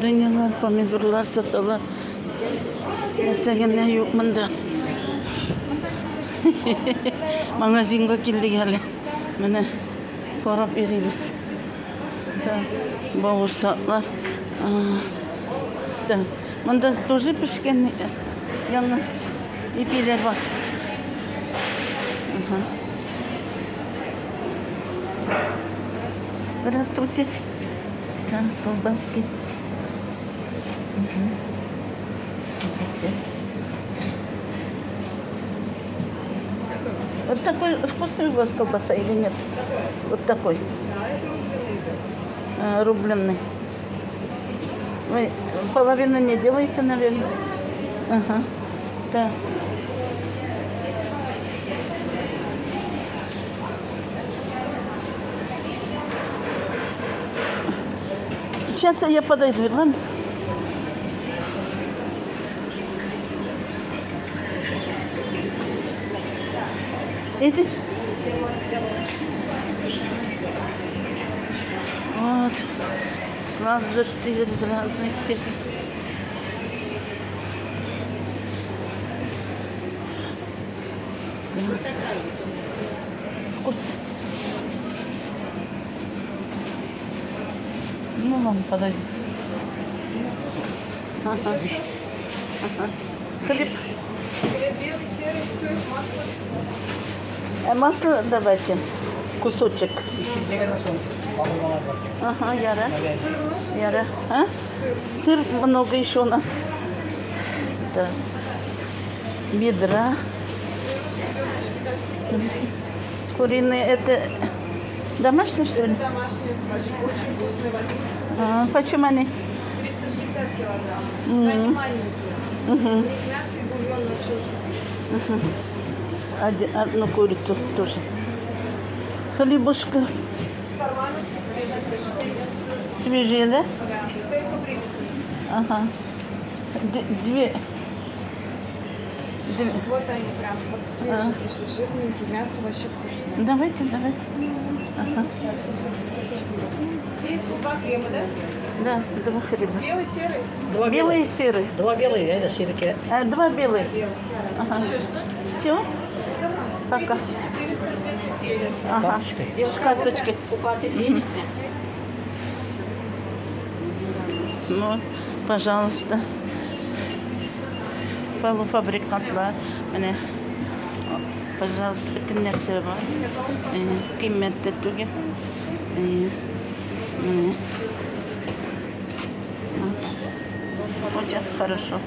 Дынялар, помидорлар саталар. Нәрсәгенә юк монда. Магазинга килдек әле. Менә карап йөрибез. Бавырсаклар. Да. Монда тоже пешкән яңа ипиләр бар. Здравствуйте. Так, колбаски. Вот такой вкусный у вас колбаса или нет? Вот такой. Рубленый. Вы половину не делаете, наверное? Ага. Да. Сейчас я подойду, ладно? Иди. Вот. Сладости из разных всех. Вкус. Ну, ладно, подойди. Ага. Хлеб. Белый, серый, сыр, масло. Масло давайте. Кусочек. Ага, яра. Яра. А? Сыр много еще у нас. Да. Бедра. Куриные. Это домашние, что ли? Домашние, очень вкусные. Почему они? 360 килограмм. Они маленькие. У них мясо и бульон вообще. Одну курицу тоже. Хлебушка. Свежие, да? Да. Ага. Две. Вот они прям вот свежие, жирненькие, мясо вообще вкусное. Давайте. Ага. И два крема, да? Да, два хлеба. Белый, серый. Два Белые и серые. Два белые, это сирки. Два белые. Ага. Еще что? Все? Пока. 1439. Ага. С карточкой. Ну, пожалуйста. Полуфабрикатлар. Менә, пожалуйста, бөтен нәрсә бар. Кыйммәтле түгел. Очень хорошо.